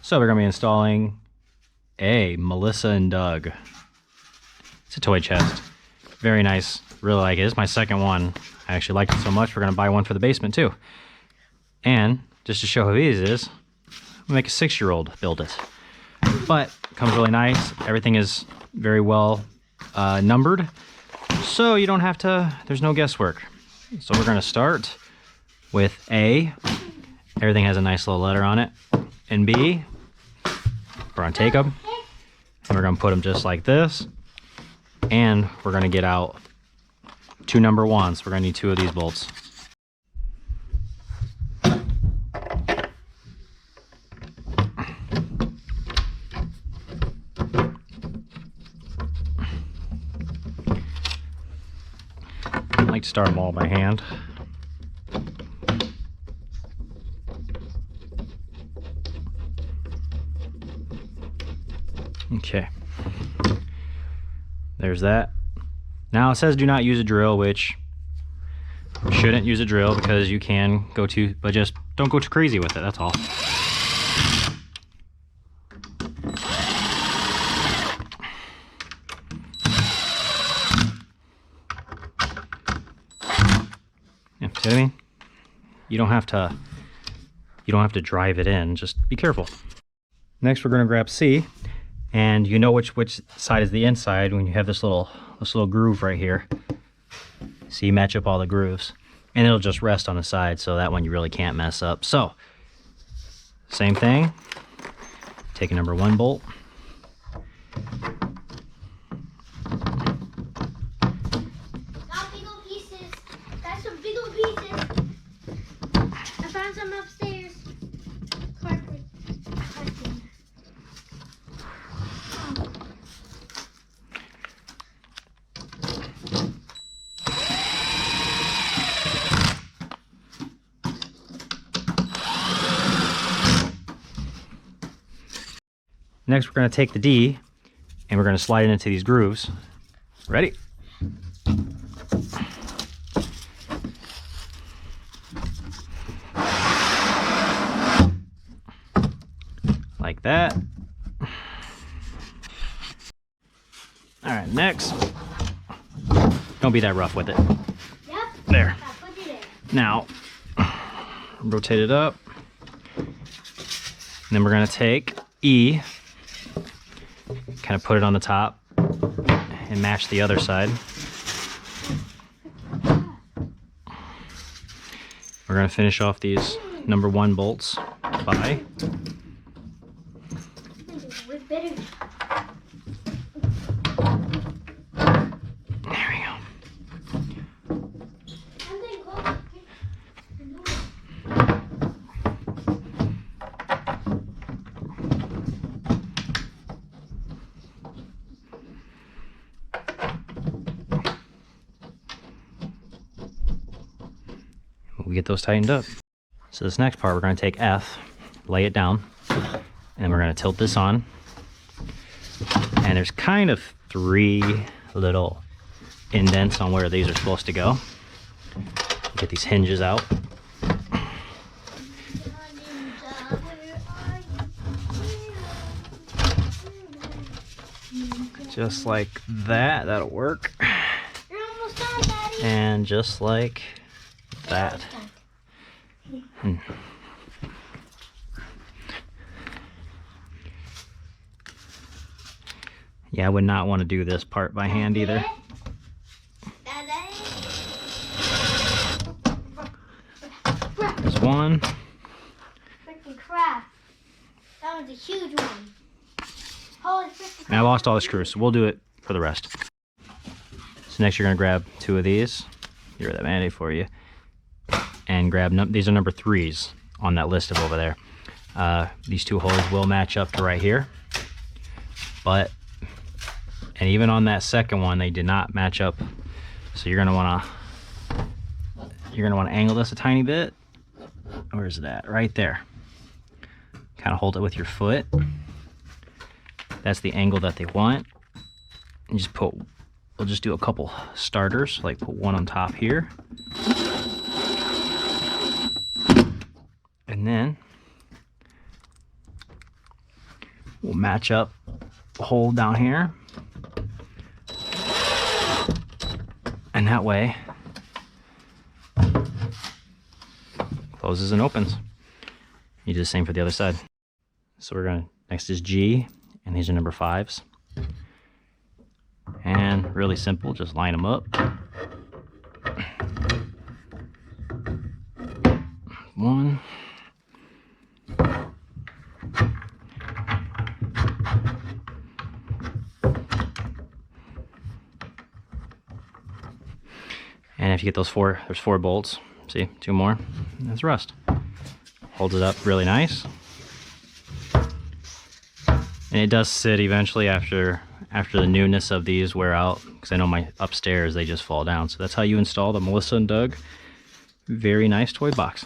So we're going to be installing a Melissa and Doug. It's a toy chest. Very nice. Really like it. It's my second one. I actually liked it so much we're going to buy one for the basement too. And just to show how easy it is, we'll make a 6-year-old build it. But it comes really nice. Everything is very well numbered. So you don't have to, there's no guesswork. So we're going to start with A. Everything has a nice little letter on it. And B. We're going to take them, and we're going to put them just like this. And we're going to get out 2 number 1s. We're going to need 2 of these bolts. I like to start them all by hand. Okay, there's that. Now it says do not use a drill, which you shouldn't use a drill because you can go too, but just don't go too crazy with it, that's all. Yeah, see what I mean? You don't have to drive it in, just be careful. Next we're going to grab C. And you know which side is the inside when you have this little groove right here. So you match up all the grooves. And it'll just rest on the side, so that one you really can't mess up. So, same thing. Take a number 1 bolt. Got big old pieces. Got some big old pieces. I found some upstairs. Cardboard. Next we're going to take the D and we're going to slide it into these grooves. Ready? Like that. Alright, next. Don't be that rough with it. Yep. There. I put it in. Now, rotate it up. And then we're going to take E, kind of put it on the top, and match the other side. We're going to finish off these number 1 bolts by there we go. We get those tightened up. So this next part, we're going to take F, lay it down, and we're going to tilt this on. And there's kind of 3 little indents on where these are supposed to go. Get these hinges out. Just like that, that'll work. You're almost done, Daddy. And just like that. Yeah, I would not want to do this part by hand either. There's one. Freaking crap. That one's a huge one. Holy freaking And I lost all the screws, so we'll do it for the rest. So next you're going to grab 2 of these. Here are that Band-Aid for you. And grab, these are number 3s on that list of over there. These 2 holes will match up to right here. But, and even on that second one, they did not match up. So you're going to want to angle this a tiny bit. Where's it at? Right there. Kind of hold it with your foot. That's the angle that they want. And just put, we'll just do a couple starters, like put one on top here. And then We'll match up the hole down here. And that way, closes and opens. You do the same for the other side. So we're gonna, next is G, and these are number 5s. And really simple, just line them up. 1. And if you get those 4, there's 4 bolts. See, 2 more. And that's rust. Holds it up really nice. And it does sit eventually after the newness of these wear out, because I know my upstairs, they just fall down. So that's how you install the Melissa & Doug very nice toy box.